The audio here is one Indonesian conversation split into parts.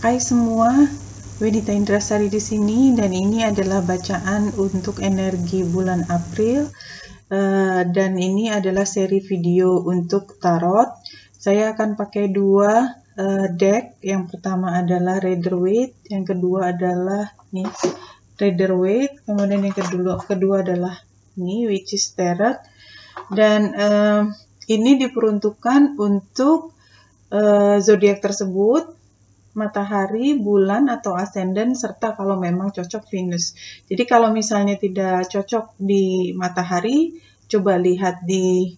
Hai semua, Wedita Indrasari di sini, dan ini adalah bacaan untuk energi bulan April, dan ini adalah seri video untuk tarot. Saya akan pakai dua deck. Yang pertama adalah Rider-Waite, yang kedua adalah nih Rider-Waite, kemudian yang kedua adalah ini which is Tarot, dan ini diperuntukkan untuk zodiak tersebut, matahari, bulan, atau ascendant, serta kalau memang cocok Venus. Jadi kalau misalnya tidak cocok di matahari, coba lihat di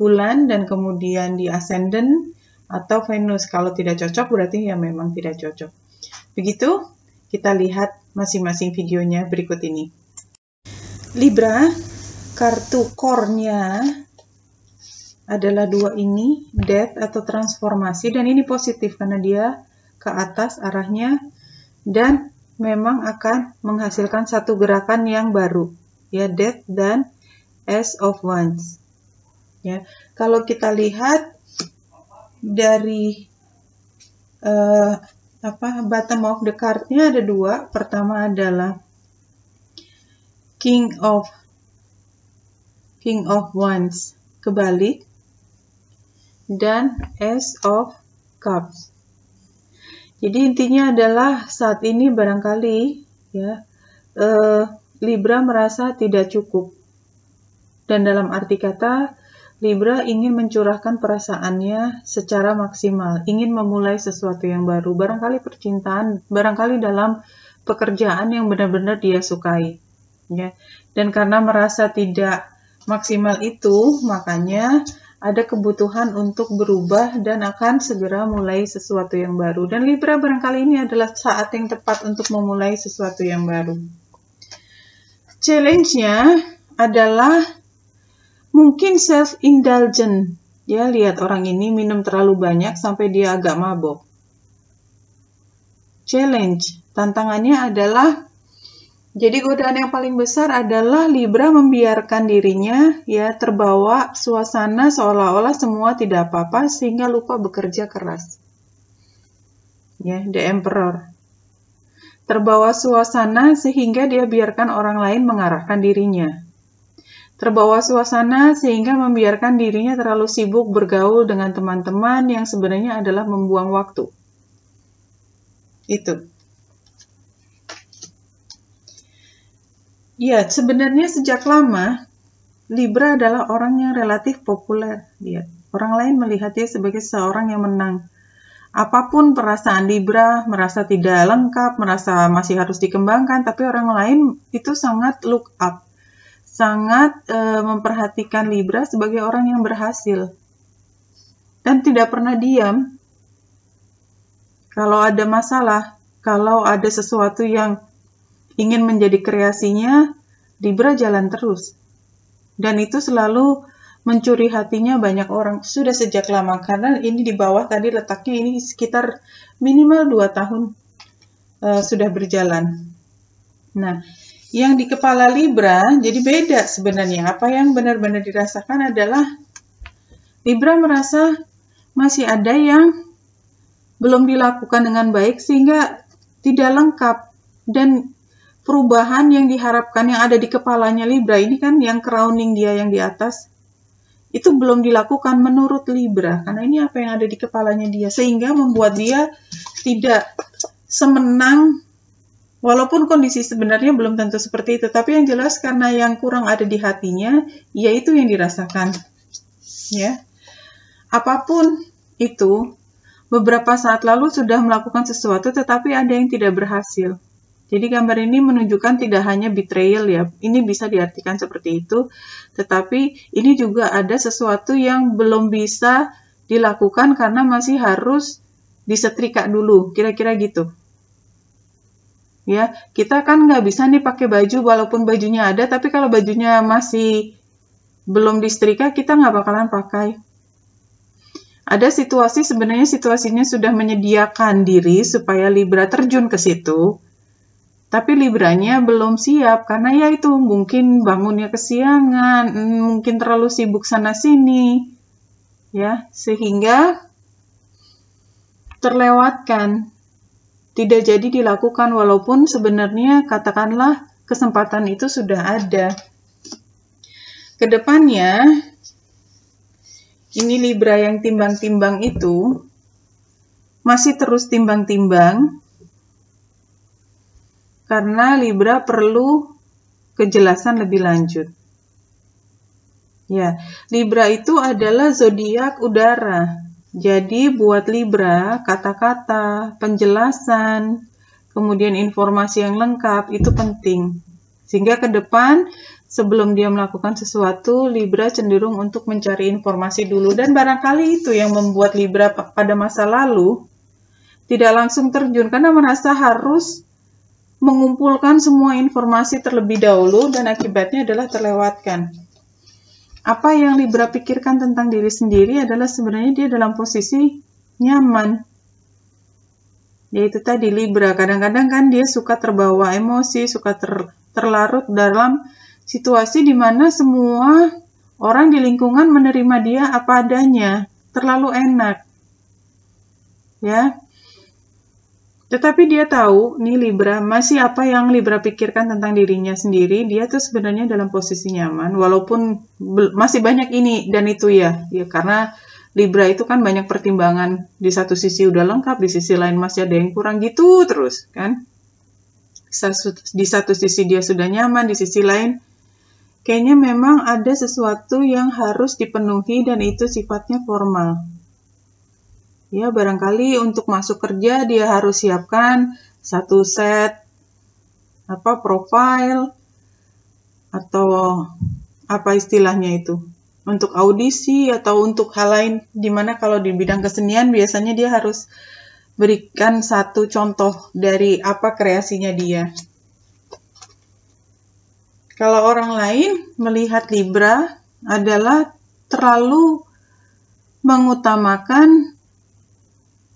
bulan dan kemudian di ascendant atau Venus. Kalau tidak cocok berarti ya memang tidak cocok. Begitu, kita lihat masing-masing videonya berikut ini. Libra, kartu core-nya adalah dua ini, death atau transformasi, dan ini positif karena dia ke atas arahnya dan memang akan menghasilkan satu gerakan yang baru, ya, Death dan Ace of Wands. Ya, kalau kita lihat dari bottom of the card-nya ada dua. Pertama adalah King of Wands kebalik dan Ace of Cups. Jadi intinya adalah saat ini barangkali ya Libra merasa tidak cukup, dan dalam arti kata Libra ingin mencurahkan perasaannya secara maksimal, ingin memulai sesuatu yang baru, barangkali percintaan, barangkali dalam pekerjaan yang benar-benar dia sukai, ya. Dan karena merasa tidak maksimal itu, makanya ada kebutuhan untuk berubah dan akan segera mulai sesuatu yang baru. Dan Libra barangkali ini adalah saat yang tepat untuk memulai sesuatu yang baru. Challenge-nya adalah mungkin self-indulgent. Ya, lihat orang ini minum terlalu banyak sampai dia agak mabok. Challenge, tantangannya adalah, jadi godaan yang paling besar adalah Libra membiarkan dirinya ya terbawa suasana seolah-olah semua tidak apa-apa sehingga lupa bekerja keras. Ya, The Emperor. Terbawa suasana sehingga dia biarkan orang lain mengarahkan dirinya. Terbawa suasana sehingga membiarkan dirinya terlalu sibuk bergaul dengan teman-teman yang sebenarnya adalah membuang waktu. Itu. Ya, sebenarnya sejak lama Libra adalah orang yang relatif populer. Ya, orang lain melihat dia sebagai seorang yang menang. Apapun perasaan Libra, merasa tidak lengkap, merasa masih harus dikembangkan, tapi orang lain itu sangat look up, sangat memperhatikan Libra sebagai orang yang berhasil. Dan tidak pernah diam. Kalau ada masalah, kalau ada sesuatu yang ingin menjadi kreasinya, Libra jalan terus. Dan itu selalu mencuri hatinya banyak orang. Sudah sejak lama, karena ini di bawah tadi letaknya ini sekitar minimal 2 tahun sudah berjalan. Nah, yang di kepala Libra jadi beda sebenarnya. Apa yang benar-benar dirasakan adalah Libra merasa masih ada yang belum dilakukan dengan baik sehingga tidak lengkap, dan perubahan yang diharapkan yang ada di kepalanya Libra ini kan yang crowning dia yang di atas itu belum dilakukan menurut Libra, karena ini apa yang ada di kepalanya dia, sehingga membuat dia tidak semenang, walaupun kondisi sebenarnya belum tentu seperti itu, tapi yang jelas karena yang kurang ada di hatinya, yaitu yang dirasakan. Ya, apapun itu, beberapa saat lalu sudah melakukan sesuatu tetapi ada yang tidak berhasil. Jadi gambar ini menunjukkan tidak hanya betrayal ya, ini bisa diartikan seperti itu, tetapi ini juga ada sesuatu yang belum bisa dilakukan karena masih harus disetrika dulu, kira-kira gitu. Ya, kita kan nggak bisa nih pakai baju walaupun bajunya ada, tapi kalau bajunya masih belum disetrika, kita nggak bakalan pakai. Ada situasi, sebenarnya situasinya sudah menyediakan diri supaya Libra terjun ke situ, tapi Libranya belum siap, karena ya itu mungkin bangunnya kesiangan, mungkin terlalu sibuk sana-sini, ya, sehingga terlewatkan. tidak jadi dilakukan walaupun sebenarnya katakanlah kesempatan itu sudah ada. Kedepannya, ini Libra yang timbang-timbang itu masih terus timbang-timbang karena Libra perlu kejelasan lebih lanjut. Ya, Libra itu adalah zodiak udara. Jadi buat Libra, kata-kata, penjelasan, kemudian informasi yang lengkap itu penting. Sehingga ke depan sebelum dia melakukan sesuatu, Libra cenderung untuk mencari informasi dulu. Dan barangkali itu yang membuat Libra pada masa lalu tidak langsung terjun karena merasa harus mengumpulkan semua informasi terlebih dahulu dan akibatnya adalah terlewatkan. Apa yang Libra pikirkan tentang diri sendiri adalah sebenarnya dia dalam posisi nyaman. Yaitu tadi Libra, kadang-kadang kan dia suka terbawa emosi, suka terlarut dalam situasi di mana semua orang di lingkungan menerima dia apa adanya, terlalu enak. Ya. Tetapi dia tahu, nih Libra, masih apa yang Libra pikirkan tentang dirinya sendiri, dia tuh sebenarnya dalam posisi nyaman, walaupun masih banyak ini dan itu ya karena Libra itu kan banyak pertimbangan, di satu sisi udah lengkap, di sisi lain masih ada yang kurang gitu terus, kan? Di satu sisi dia sudah nyaman, di sisi lain kayaknya memang ada sesuatu yang harus dipenuhi dan itu sifatnya formal. Ya, barangkali untuk masuk kerja dia harus siapkan satu set profile atau apa istilahnya itu untuk audisi atau untuk hal lain, dimana kalau di bidang kesenian biasanya dia harus berikan satu contoh dari apa kreasinya dia. Kalau orang lain melihat Libra adalah terlalu mengutamakan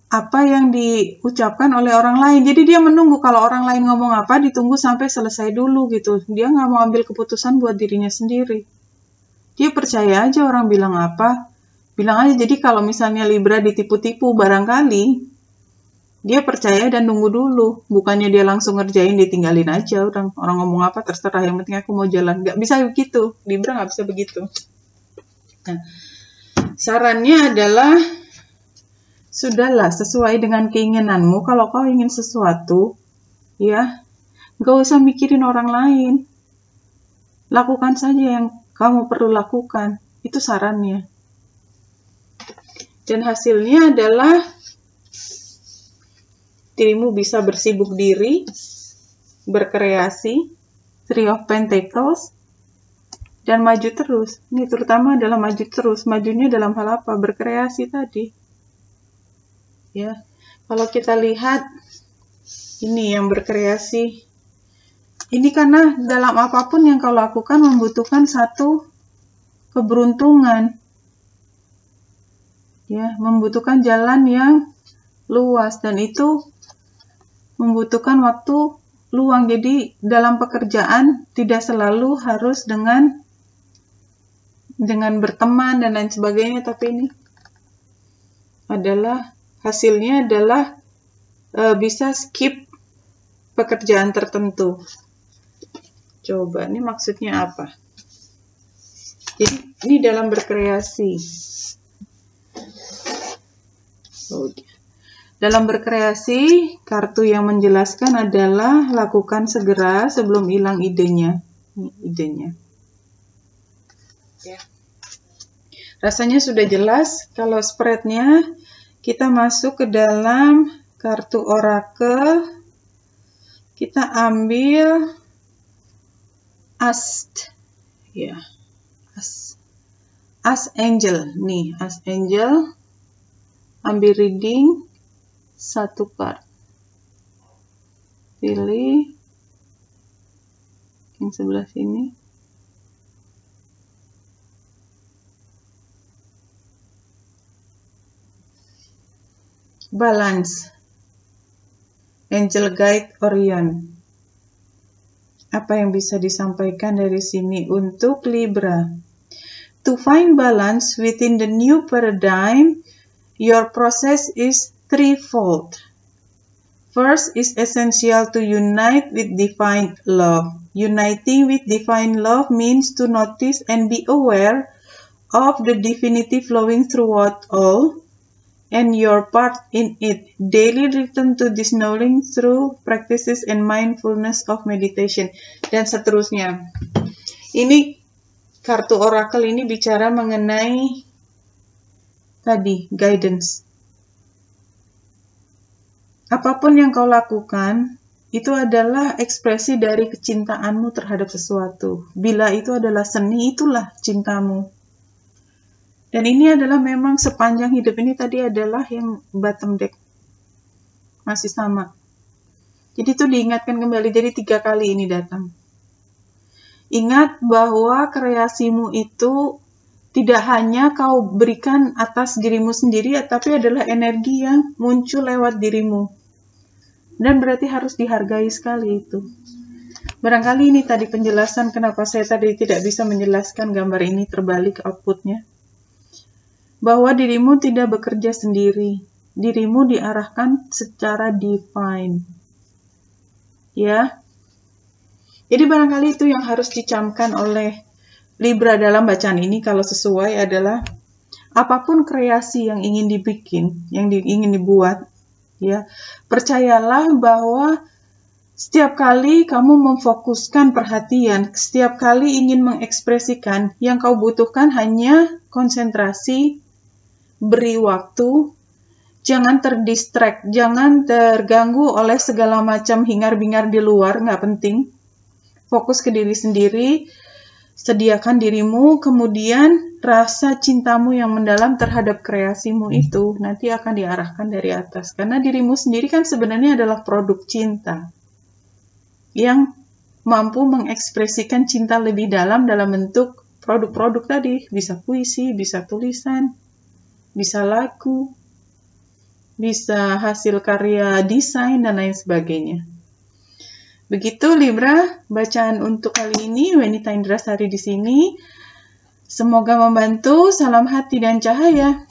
apa yang diucapkan oleh orang lain. Jadi dia menunggu kalau orang lain ngomong apa, ditunggu sampai selesai dulu gitu. Dia nggak mau ambil keputusan buat dirinya sendiri. Dia percaya aja orang bilang apa, bilang aja. Jadi kalau misalnya Libra ditipu-tipu, barangkali dia percaya dan nunggu dulu. Bukannya dia langsung ngerjain, ditinggalin aja. Orang ngomong apa, terserah. Yang penting aku mau jalan. Nggak bisa begitu. Libra nggak bisa begitu. Nah, sarannya adalah sudahlah, sesuai dengan keinginanmu. Kalau kau ingin sesuatu, ya, gak usah mikirin orang lain. Lakukan saja yang kamu perlu lakukan. Itu sarannya. Dan hasilnya adalah dirimu bisa bersibuk diri, berkreasi, Three of Pentacles, dan maju terus. Ini terutama adalah maju terus. Majunya dalam hal apa? Berkreasi tadi. Ya, kalau kita lihat ini yang berkreasi, ini karena dalam apapun yang kau lakukan membutuhkan satu keberuntungan, ya, membutuhkan jalan yang luas dan itu membutuhkan waktu luang. Jadi dalam pekerjaan tidak selalu harus dengan berteman dan lain sebagainya, tapi ini adalah hasilnya adalah bisa skip pekerjaan tertentu. Coba, ini maksudnya apa? Jadi, ini dalam berkreasi. Dalam berkreasi, kartu yang menjelaskan adalah lakukan segera sebelum hilang idenya. Ini idenya. Ya. Rasanya sudah jelas. Kalau spreadnya, kita masuk ke dalam kartu orakel, kita ambil As, ya, As Angel, nih As Angel, ambil reading satu card, pilih yang sebelah sini. Balance, Angel Guide Orion. Apa yang bisa disampaikan dari sini untuk Libra? To find balance within the new paradigm, your process is threefold. First is essential to unite with divine love. Uniting with divine love means to notice and be aware of the divinity flowing throughout all and your part in it. Daily return to this knowing through practices and mindfulness of meditation. Dan seterusnya. Ini kartu oracle ini bicara mengenai tadi, guidance. Apapun yang kau lakukan, itu adalah ekspresi dari kecintaanmu terhadap sesuatu. Bila itu adalah seni, itulah cintamu. Dan ini adalah memang sepanjang hidup ini tadi adalah yang bottom deck. Masih sama. Jadi itu diingatkan kembali, jadi 3 kali ini datang. Ingat bahwa kreasimu itu tidak hanya kau berikan atas dirimu sendiri, tapi adalah energi yang muncul lewat dirimu. Dan berarti harus dihargai sekali itu. Barangkali ini tadi penjelasan kenapa saya tadi tidak bisa menjelaskan gambar ini terbalik outputnya. Bahwa dirimu tidak bekerja sendiri. Dirimu diarahkan secara divine. Ya. Jadi barangkali itu yang harus dicamkan oleh Libra dalam bacaan ini kalau sesuai adalah apapun kreasi yang ingin dibikin, yang ingin dibuat, ya, percayalah bahwa setiap kali kamu memfokuskan perhatian, setiap kali ingin mengekspresikan, yang kau butuhkan hanya konsentrasi, beri waktu, jangan terdistract, jangan terganggu oleh segala macam hingar-bingar di luar, nggak penting. Fokus ke diri sendiri, sediakan dirimu, kemudian rasa cintamu yang mendalam terhadap kreasimu itu nanti akan diarahkan dari atas. Karena dirimu sendiri kan sebenarnya adalah produk cinta yang mampu mengekspresikan cinta lebih dalam bentuk produk-produk tadi. Bisa puisi, bisa tulisan, bisa lagu, bisa hasil karya desain, dan lain sebagainya. Begitu Libra, bacaan untuk kali ini. Wenita Indrasari di sini. Semoga membantu. Salam hati dan cahaya.